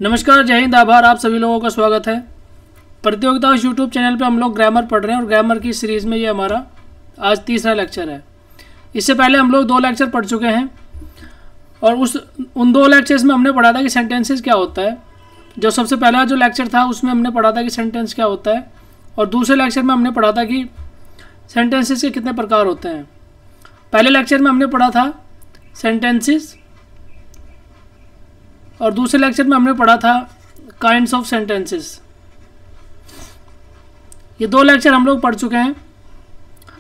नमस्कार, जय हिंद, आभार। आप सभी लोगों का स्वागत है प्रतियोगिता यूट्यूब चैनल पे। हम लोग ग्रामर पढ़ रहे हैं और ग्रामर की सीरीज़ में ये हमारा आज तीसरा लेक्चर है। इससे पहले हम लोग 2 लेक्चर पढ़ चुके हैं और उन 2 लेक्चर्स में हमने पढ़ा था कि सेंटेंसेस क्या होता है। जो सबसे पहला जो लेक्चर था उसमें हमने पढ़ा था कि सेंटेंस क्या होता है, और दूसरे लेक्चर में हमने पढ़ा था कि सेंटेंसेस के कितने प्रकार होते हैं। पहले लेक्चर में हमने पढ़ा था सेंटेंसेस और दूसरे लेक्चर में हमने पढ़ा था काइंड्स ऑफ सेंटेंसेस। ये 2 लेक्चर हम लोग पढ़ चुके हैं।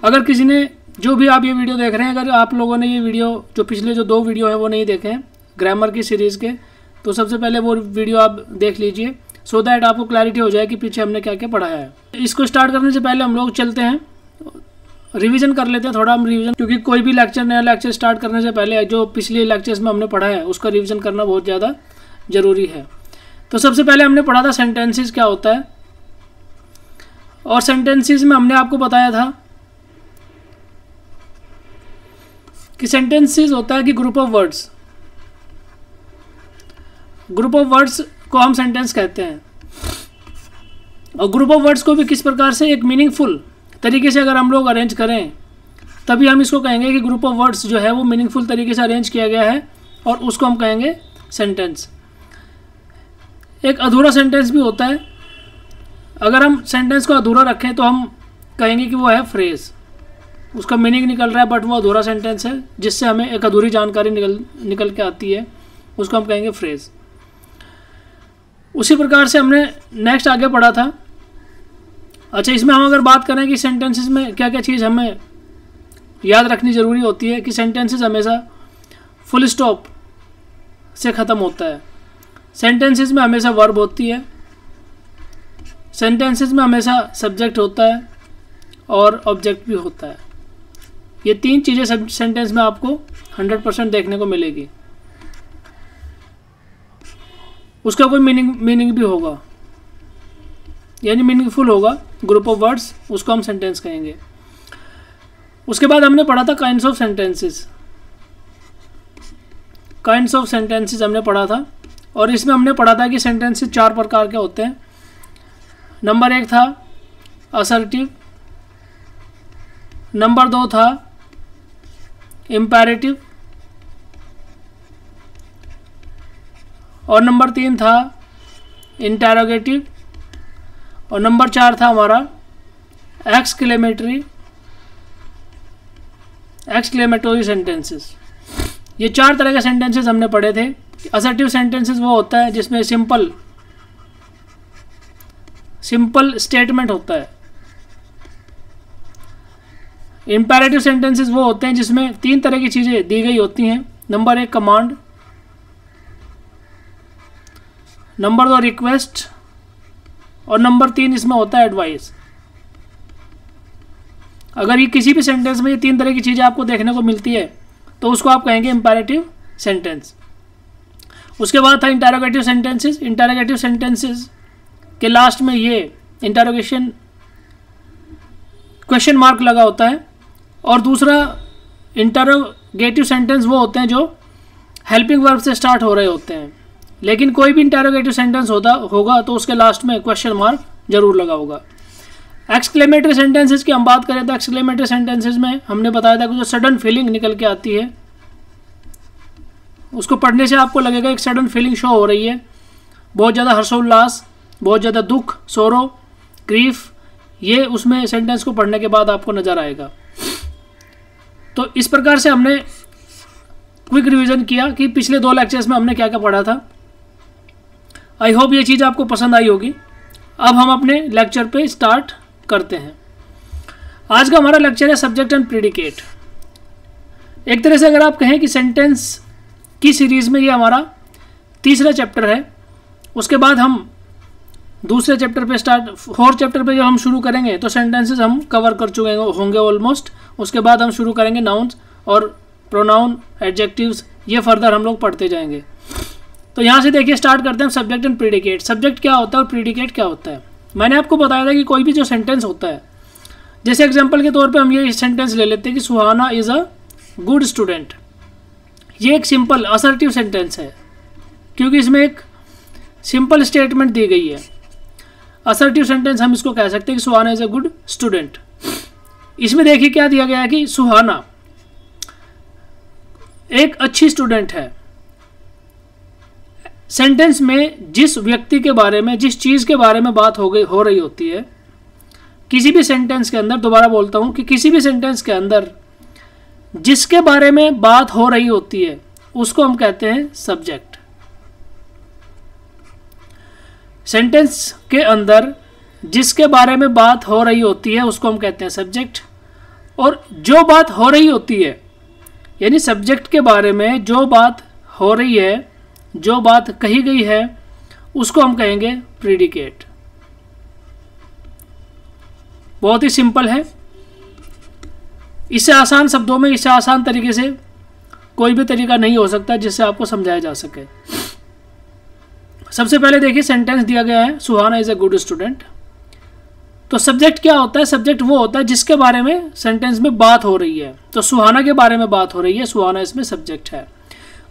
अगर किसी ने, जो भी आप ये वीडियो देख रहे हैं, अगर आप लोगों ने ये वीडियो जो पिछले जो 2 वीडियो हैं वो नहीं देखे हैं ग्रामर की सीरीज़ के, तो सबसे पहले वो वीडियो आप देख लीजिए सो दैट आपको क्लैरिटी हो जाए कि पीछे हमने क्या क्या पढ़ाया है। इसको स्टार्ट करने से पहले हम लोग चलते हैं, रिवीजन कर लेते हैं थोड़ा हम रिवीजन, क्योंकि कोई भी लेक्चर, नया लेक्चर स्टार्ट करने से पहले जो पिछले लेक्चर्स में हमने पढ़ा है उसका रिवीजन करना बहुत ज़्यादा ज़रूरी है। तो सबसे पहले हमने पढ़ा था सेंटेंसेस क्या होता है, और सेंटेंसेस में हमने आपको बताया था कि सेंटेंसेस होता है कि group of words. Group of words को हम सेंटेंस कहते हैं, और ग्रुप ऑफ वर्ड्स को भी किस प्रकार से एक मीनिंगफुल तरीके से अगर हम लोग अरेंज करें तभी हम इसको कहेंगे कि ग्रुप ऑफ वर्ड्स जो है वो मीनिंगफुल तरीके से अरेंज किया गया है, और उसको हम कहेंगे सेंटेंस। एक अधूरा सेंटेंस भी होता है। अगर हम सेंटेंस को अधूरा रखें तो हम कहेंगे कि वो है फ्रेज, उसका मीनिंग निकल रहा है बट वो अधूरा सेंटेंस है, जिससे हमें एक अधूरी जानकारी निकल के आती है, उसको हम कहेंगे फ्रेज। उसी प्रकार से हमने नेक्स्ट आगे पढ़ा था। अच्छा, इसमें हम अगर बात करें कि सेंटेंसेस में क्या क्या चीज़ हमें याद रखनी ज़रूरी होती है, कि सेंटेंसेस हमेशा फुल स्टॉप से ख़त्म होता है। सेंटेंसेस में हमेशा वर्ब होती है, सेंटेंसेस में हमेशा सब्जेक्ट होता है और ऑब्जेक्ट भी होता है। ये 3 चीज़ें सेंटेंस में आपको 100% देखने को मिलेगी। उसका कोई मीनिंग भी होगा, यानी मीनिंगफुल होगा ग्रुप ऑफ वर्ड्स, उसको हम सेंटेंस कहेंगे। उसके बाद हमने पढ़ा था kinds of sentences. Kinds of sentences हमने पढ़ा था, और इसमें हमने पढ़ा था कि सेंटेंसेस 4 प्रकार के होते हैं। नंबर 1 था असर्टिव, नंबर 2 था इम्पेरेटिव, और नंबर 3 था इंटेरोगेटिव, और नंबर 4 था हमारा एक्सक्लेमेटोरी सेंटेंसेस। ये 4 तरह के सेंटेंसेस हमने पढ़े थे। असर्टिव सेंटेंसेस वो होता है जिसमें सिंपल स्टेटमेंट होता है। इंपेरेटिव सेंटेंसेस वो होते हैं जिसमें 3 तरह की चीज़ें दी गई होती हैं। नंबर 1 कमांड, नंबर 2 रिक्वेस्ट, और नंबर 3 इसमें होता है एडवाइस। अगर ये किसी भी सेंटेंस में ये 3 तरह की चीज़ें आपको देखने को मिलती है तो उसको आप कहेंगे इंपेरेटिव सेंटेंस। उसके बाद था इंटेरोगेटिव सेंटेंसेस। इंटेरोगेटिव सेंटेंसेस के लास्ट में ये इंटेरोगेशन क्वेश्चन मार्क लगा होता है, और दूसरा इंटेरोगेटिव सेंटेंस वो होते हैं जो हेल्पिंग वर्ब से स्टार्ट हो रहे होते हैं। लेकिन कोई भी इंटेरोगेटिव सेंटेंस होगा तो उसके लास्ट में क्वेश्चन मार्क जरूर लगा होगा। एक्सक्लेमेटरी सेंटेंसेस की हम बात करें तो एक्सक्लेमेटरी सेंटेंसेस में हमने बताया था कि जो सडन फीलिंग निकल के आती है, उसको पढ़ने से आपको लगेगा एक सडन फीलिंग शो हो रही है, बहुत ज़्यादा हर्षोल्लास, बहुत ज़्यादा दुख, सोरो, ग्रीफ, ये उसमें सेंटेंस को पढ़ने के बाद आपको नज़र आएगा। तो इस प्रकार से हमने क्विक रिवीजन किया कि पिछले 2 लेक्चर्स में हमने क्या क्या पढ़ा था। आई होप ये चीज़ आपको पसंद आई होगी। अब हम अपने लेक्चर पे स्टार्ट करते हैं। आज का हमारा लेक्चर है सब्जेक्ट एंड प्रीडिकेट। एक तरह से अगर आप कहें कि सेंटेंस की सीरीज़ में ये हमारा तीसरा चैप्टर है। उसके बाद हम दूसरे चैप्टर पे 4th चैप्टर पे जब हम शुरू करेंगे तो सेंटेंसेस हम कवर कर चुके होंगे ऑलमोस्ट। उसके बाद हम शुरू करेंगे नाउन्स और प्रोनाउन, एडजेक्टिव्स, ये फर्दर हम लोग पढ़ते जाएंगे। तो यहाँ से देखिए स्टार्ट करते हैं सब्जेक्ट एंड प्रीडिकेट। सब्जेक्ट क्या होता है और प्रीडिकेट क्या होता है। मैंने आपको बताया था कि कोई भी जो सेंटेंस होता है, जैसे एग्जांपल के तौर पे हम ये सेंटेंस ले लेते हैं कि सुहाना इज़ अ गुड स्टूडेंट। ये एक सिंपल असर्टिव सेंटेंस है, क्योंकि इसमें एक सिंपल स्टेटमेंट दी गई है। असर्टिव सेंटेंस हम इसको कह सकते हैं कि Suhana is a good student. इसमें देखिए क्या दिया गया है कि सुहाना एक अच्छी स्टूडेंट है। सेंटेंस में जिस व्यक्ति के बारे में, जिस चीज के बारे में बात हो रही होती है, किसी भी सेंटेंस के अंदर, दोबारा बोलता हूं कि किसी भी सेंटेंस के अंदर जिसके बारे में बात हो रही होती है उसको हम कहते हैं सब्जेक्ट। सेंटेंस के अंदर जिसके बारे में बात हो रही होती है उसको हम कहते हैं सब्जेक्ट। और जो बात हो रही होती है, यानी सब्जेक्ट के बारे में जो बात हो रही है, जो बात कही गई है, उसको हम कहेंगे प्रीडिकेट। बहुत ही सिंपल है। इससे आसान शब्दों में, इससे आसान तरीके से कोई भी तरीका नहीं हो सकता जिससे आपको समझाया जा सके। सबसे पहले देखिए सेंटेंस दिया गया है सुहाना इज अ गुड स्टूडेंट। तो सब्जेक्ट क्या होता है? सब्जेक्ट वो होता है जिसके बारे में सेंटेंस में बात हो रही है। तो सुहाना के बारे में बात हो रही है, सुहाना इसमें सब्जेक्ट है।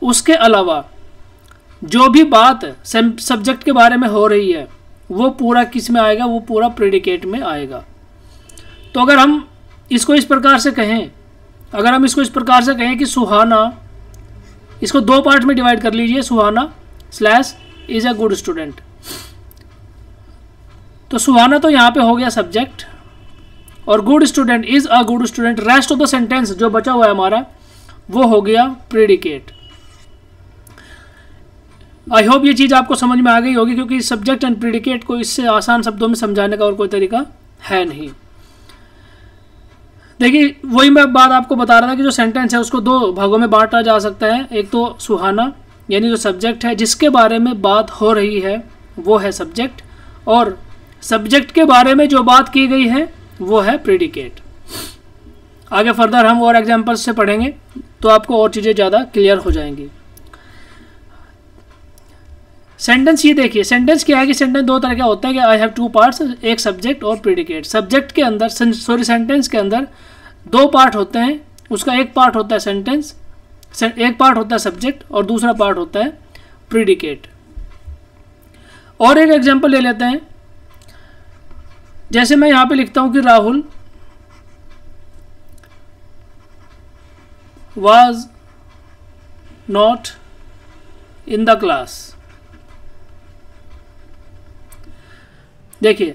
उसके अलावा जो भी बात सब्जेक्ट के बारे में हो रही है वो पूरा किस में आएगा? वो पूरा प्रेडिकेट में आएगा। तो अगर हम इसको इस प्रकार से कहें, कि सुहाना, इसको दो पार्ट में डिवाइड कर लीजिए, Suhana slash is a good student. तो सुहाना तो यहाँ पे हो गया सब्जेक्ट और good student is a good student. Rest of the sentence जो बचा हुआ है हमारा वो हो गया प्रेडिकेट। आई होप ये चीज़ आपको समझ में आ गई होगी, क्योंकि सब्जेक्ट एंड प्रेडिकेट को इससे आसान शब्दों में समझाने का और कोई तरीका है नहीं। देखिए वही मैं बात आपको बता रहा था कि जो सेंटेंस है उसको दो भागों में बांटा जा सकता है। एक तो सुहाना यानी जो सब्जेक्ट है, जिसके बारे में बात हो रही है वो है सब्जेक्ट, और सब्जेक्ट के बारे में जो बात की गई है वो है प्रेडिकेट। आगे फर्दर हम और एग्जांपल्स से पढ़ेंगे तो आपको और चीज़ें ज़्यादा क्लियर हो जाएंगी। सेंटेंस ये देखिए, सेंटेंस क्या है कि सेंटेंस दो तरह का होता है कि आई हैव टू पार्ट्स, एक सब्जेक्ट और प्रेडिकेट। सब्जेक्ट के अंदर, सेंटेंस के अंदर दो पार्ट होते हैं। उसका एक पार्ट होता है सेंटेंस, एक पार्ट होता है सब्जेक्ट और दूसरा पार्ट होता है प्रेडिकेट। और एक एग्जांपल ले लेते हैं। जैसे मैं यहां पे लिखता हूं कि Rahul was not in the class। देखिए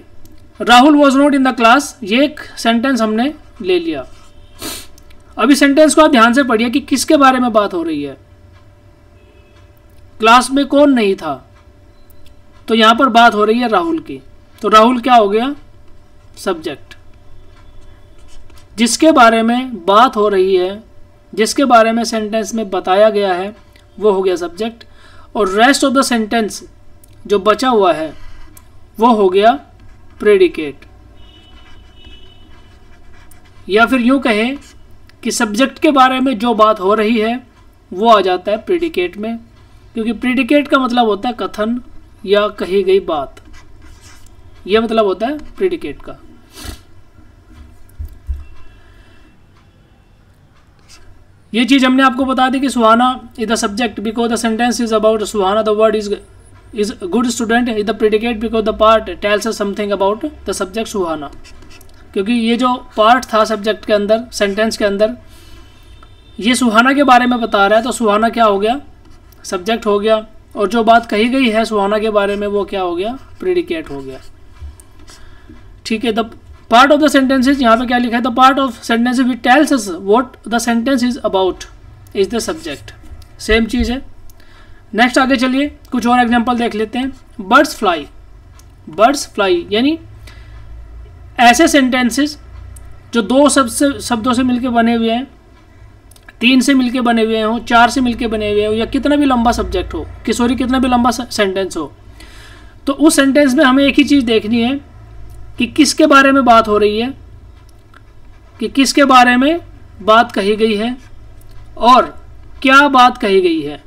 Rahul was not in the class, ये एक सेंटेंस हमने ले लिया। अभी सेंटेंस को आप ध्यान से पढ़िए कि किसके बारे में बात हो रही है। क्लास में कौन नहीं था? तो यहां पर बात हो रही है राहुल की। तो राहुल क्या हो गया? सब्जेक्ट। जिसके बारे में बात हो रही है, जिसके बारे में सेंटेंस में बताया गया है वो हो गया सब्जेक्ट, और रेस्ट ऑफ द सेंटेंस जो बचा हुआ है वो हो गया प्रेडिकेट। या फिर यूं कहें कि सब्जेक्ट के बारे में जो बात हो रही है वो आ जाता है प्रेडिकेट में, क्योंकि प्रेडिकेट का मतलब होता है कथन या कही गई बात। यह मतलब होता है प्रेडिकेट का। ये चीज हमने आपको बता दी कि Suhana is the subject because the sentence is about Suhana, the word is good student is the predicate because the part tells us something about the subject Suhana. क्योंकि ये जो पार्ट था सब्जेक्ट के अंदर, सेंटेंस के अंदर, ये सुहाना के बारे में बता रहा है, तो सुहाना क्या हो गया? सब्जेक्ट हो गया, और जो बात कही गई है सुहाना के बारे में वो क्या हो गया? प्रेडिकेट हो गया। ठीक है। The part of the sentences, यहाँ पे क्या लिखा है? The part of sentences which tells us what the sentence is about is the subject. Same चीज़ है। नेक्स्ट आगे चलिए कुछ और एग्जांपल देख लेते हैं। बर्ड्स फ्लाई, बर्ड्स फ्लाई यानी ऐसे सेंटेंसेस जो दो शब्दों से मिलके बने हुए हैं, तीन से मिलके बने हुए हों, चार से मिलके बने हुए हों, या कितना भी लंबा सब्जेक्ट हो, कितना भी लंबा सेंटेंस हो, तो उस सेंटेंस में हमें एक ही चीज़ देखनी है कि किसके बारे में बात हो रही है, कि किसके बारे में बात कही गई है और क्या बात कही गई है।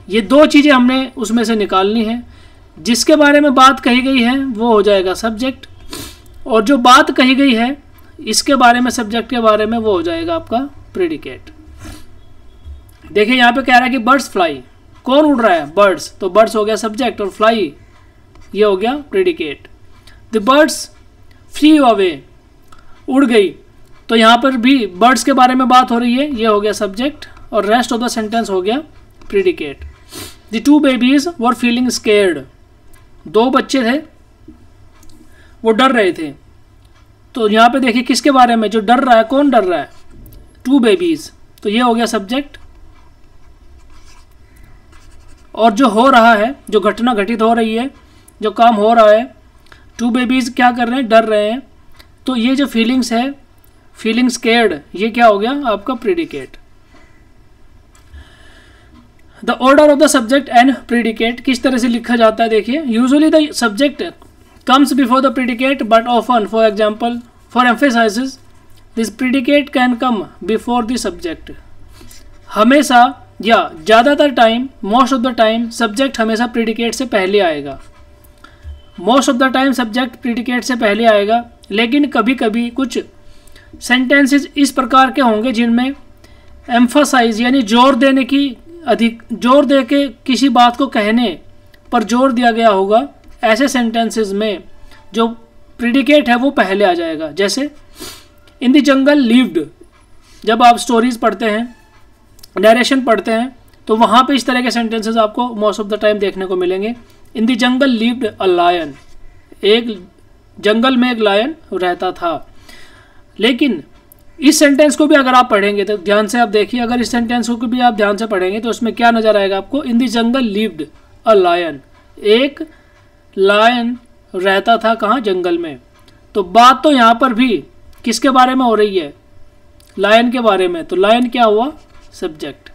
ये दो चीज़ें हमने उसमें से निकालनी है। जिसके बारे में बात कही गई है वो हो जाएगा सब्जेक्ट, और जो बात कही गई है इसके बारे में, सब्जेक्ट के बारे में, वो हो जाएगा आपका प्रेडिकेट। देखिए यहाँ पे कह रहा है कि बर्ड्स फ्लाई, कौन उड़ रहा है? बर्ड्स। तो बर्ड्स हो गया सब्जेक्ट और फ्लाई ये हो गया predicate. The birds flee away, उड़ गई। तो यहाँ पर भी बर्ड्स के बारे में बात हो रही है, ये हो गया सब्जेक्ट और रेस्ट ऑफ द सेंटेंस हो गया predicate. The two babies were feeling scared, दो बच्चे थे वो डर रहे थे। तो यहाँ पे देखिए किसके बारे में, जो डर रहा है, कौन डर रहा है? टू बेबीज, तो ये हो गया सब्जेक्ट। और जो हो रहा है, जो घटना घटित हो रही है, जो काम हो रहा है, टू बेबीज क्या कर रहे हैं? डर रहे हैं। तो ये जो फीलिंग्स है, फीलिंग स्केर्ड, ये क्या हो गया आपका predicate. The order of the subject and predicate किस तरह से लिखा जाता है देखिए। Usually the subject comes before the predicate but often for example for emphasis this predicate can come before the subject. हमेशा या ज़्यादातर time, most of the time subject हमेशा प्रेडिकेट से पहले आएगा। Most of the time subject predicate से पहले आएगा, लेकिन कभी कभी कुछ सेंटेंसेस इस प्रकार के होंगे जिनमें एम्फसाइज यानी जोर दे के किसी बात को कहने पर जोर दिया गया होगा। ऐसे सेंटेंसेस में जो प्रेडिकेट है वो पहले आ जाएगा। जैसे इन द जंगल लिव्ड, जब आप स्टोरीज पढ़ते हैं, नरेशन पढ़ते हैं, तो वहाँ पे इस तरह के सेंटेंसेस आपको मोस्ट ऑफ द टाइम देखने को मिलेंगे। In the jungle lived a lion, एक जंगल में एक लायन रहता था। लेकिन इस सेंटेंस को भी अगर आप पढ़ेंगे तो ध्यान से आप देखिए, अगर इस सेंटेंस को भी आप ध्यान से पढ़ेंगे तो उसमें क्या नजर आएगा आपको? In the jungle lived a lion, एक लायन रहता था कहाँ? जंगल में। तो बात तो यहाँ पर भी किसके बारे में हो रही है? लायन के बारे में। तो लायन क्या हुआ? सब्जेक्ट।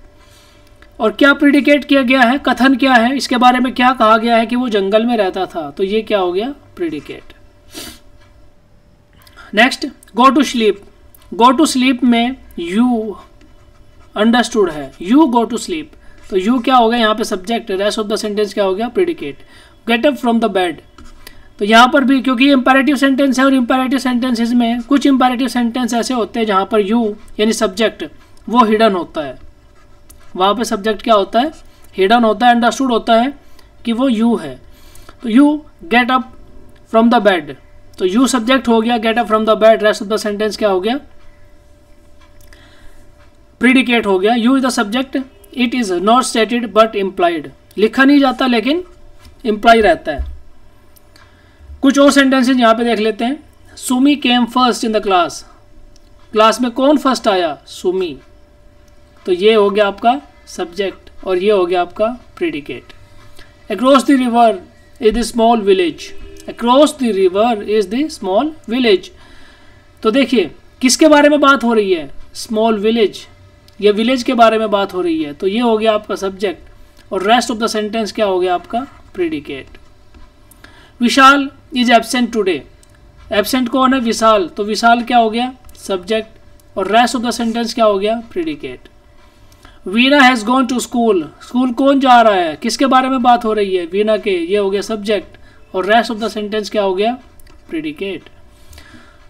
और क्या प्रेडिकेट किया गया है? कथन क्या है? इसके बारे में क्या कहा गया है कि वो जंगल में रहता था, तो ये क्या हो गया? Predicate. Next, go to sleep. Go to sleep में यू अंडरस्टूड है, यू गो टू स्लीप, तो यू क्या हो गया यहाँ पे? Subject. Rest of the sentence क्या हो गया? Predicate. Get up from the bed, तो यहाँ पर भी क्योंकि ये इंपेरेटिव सेंटेंस है और इंपेरेटिव सेंटेंसेस में कुछ इंपेरेटिव सेंटेंस ऐसे होते हैं जहाँ पर यू यानी सब्जेक्ट वो हिडन होता है। वहाँ पे सब्जेक्ट क्या होता है? हिडन होता है, अंडरस्टूड होता है कि वो यू है। तो you get up from the bed, तो यू सब्जेक्ट हो गया, gate up from the bed, rest of the sentence क्या हो गया? प्रेडिकेट हो गया। You is the subject, it is not stated but implied, लिखा नहीं जाता लेकिन इम्प्लाई रहता है। कुछ और सेंटेंसेस यहाँ पे देख लेते हैं। Sumi came first in the class, class में कौन फर्स्ट आया? सुमी, तो ये हो गया आपका सब्जेक्ट और ये हो गया आपका predicate. Across the river is the small village, across the river is the small village, तो देखिए किसके बारे में बात हो रही है? स्मॉल विलेज, ये विलेज के बारे में बात हो रही है, तो ये हो गया आपका सब्जेक्ट और रेस्ट ऑफ द सेंटेंस क्या हो गया आपका? Predicate. Vishal is absent today, absent कौन है? विशाल, तो विशाल क्या हो गया? सब्जेक्ट और रेस्ट ऑफ द सेंटेंस क्या हो गया? Predicate. Veena has gone to school, school कौन जा रहा है? किसके बारे में बात हो रही है? वीना के, ये हो गया सब्जेक्ट और रेस्ट ऑफ द सेंटेंस क्या हो गया? Predicate.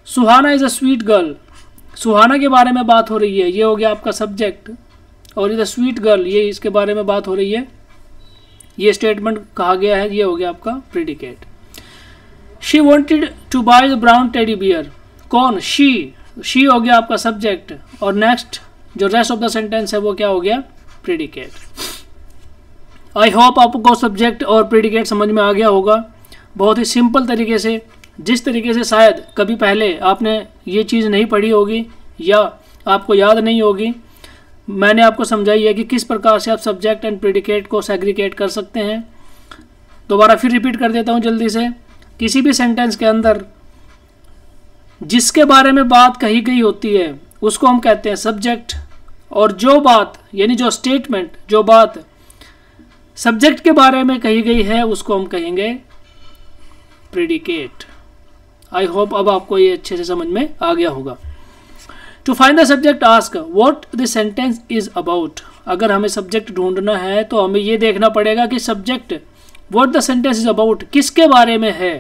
Suhana is a sweet girl, Suhana के बारे में बात हो रही है, ये हो गया आपका सब्जेक्ट और इज अ स्वीट गर्ल, ये इसके बारे में बात हो रही है, ये स्टेटमेंट कहा गया है, ये हो गया आपका predicate. She wanted to buy the brown teddy bear, कौन? शी हो गया आपका सब्जेक्ट और नेक्स्ट जो रेस्ट ऑफ द सेंटेंस है वो क्या हो गया? प्रेडिकेट। आई होप आपको सब्जेक्ट और प्रेडिकेट समझ में आ गया होगा बहुत ही सिंपल तरीके से, जिस तरीके से शायद कभी पहले आपने ये चीज़ नहीं पढ़ी होगी या आपको याद नहीं होगी। मैंने आपको समझाई है कि किस प्रकार से आप सब्जेक्ट एंड प्रेडिकेट को सेग्रीगेट कर सकते हैं। दोबारा फिर रिपीट कर देता हूँ जल्दी से। किसी भी सेंटेंस के अंदर जिसके बारे में बात कही गई होती है उसको हम कहते हैं सब्जेक्ट, और जो बात यानी जो स्टेटमेंट, जो बात सब्जेक्ट के बारे में कही गई है उसको हम कहेंगे प्रेडिकेट। आई होप अब आपको ये अच्छे से समझ में आ गया होगा। To find the subject ask what the sentence is about. अगर हमें सब्जेक्ट ढूंढना है तो हमें ये देखना पड़ेगा कि subject what the sentence is about किसके बारे में है,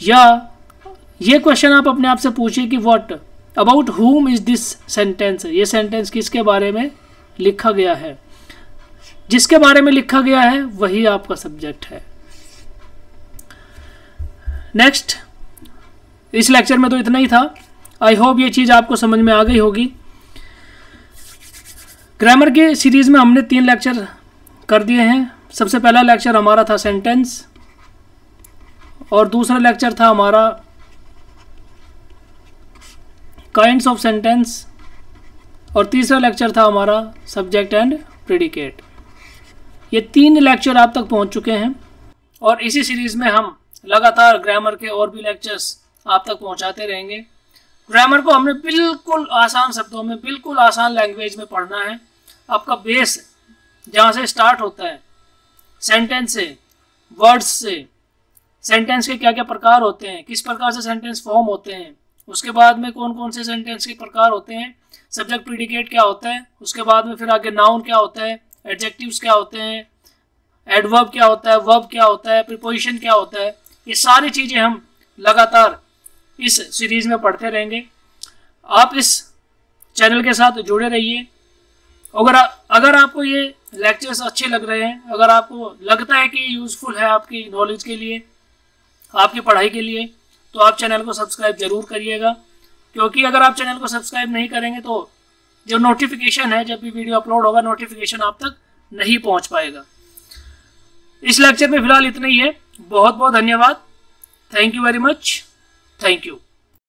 या ये क्वेश्चन आप अपने आप से पूछिए कि what about whom is this sentence, ये सेंटेंस किसके बारे में लिखा गया है। जिसके बारे में लिखा गया है वही आपका सब्जेक्ट है। नेक्स्ट, इस लेक्चर में तो इतना ही था। आई होप ये चीज़ आपको समझ में आ गई होगी। ग्रामर के सीरीज में हमने 3 लेक्चर कर दिए हैं। सबसे पहला लेक्चर हमारा था सेंटेंस, और दूसरा लेक्चर था हमारा काइंड्स ऑफ सेंटेंस, और तीसरा लेक्चर था हमारा सब्जेक्ट एंड प्रेडिकेट। ये 3 लेक्चर आप तक पहुंच चुके हैं, और इसी सीरीज में हम लगातार ग्रामर के और भी लेक्चर्स आप तक पहुंचाते रहेंगे। ग्रामर को हमने बिल्कुल आसान शब्दों में, बिल्कुल आसान लैंग्वेज में पढ़ना है। आपका बेस जहाँ से स्टार्ट होता है, सेंटेंस से, वर्ड्स से, सेंटेंस के क्या क्या प्रकार होते हैं, किस प्रकार से सेंटेंस फॉर्म होते हैं, उसके बाद में कौन कौन से सेंटेंस के प्रकार होते हैं, सब्जेक्ट प्रीडिकेट क्या होता है, उसके बाद में फिर आगे नाउन क्या होता है, एडजेक्टिव्स क्या होते हैं, एडवर्ब क्या होता है, वर्ब क्या होता है, प्रीपोजिशन क्या होता है, ये सारी चीज़ें हम लगातार इस सीरीज में पढ़ते रहेंगे। आप इस चैनल के साथ जुड़े रहिए। अगर आपको ये लेक्चर्स अच्छे लग रहे हैं, अगर आपको लगता है कि यूज़फुल है आपकी नॉलेज के लिए, आपकी पढ़ाई के लिए, तो आप चैनल को सब्सक्राइब जरूर करिएगा। क्योंकि अगर आप चैनल को सब्सक्राइब नहीं करेंगे तो जो नोटिफिकेशन है, जब भी वीडियो अपलोड होगा, नोटिफिकेशन आप तक नहीं पहुंच पाएगा। इस लेक्चर में फिलहाल इतना ही है। बहुत बहुत धन्यवाद। Thank you very much. Thank you.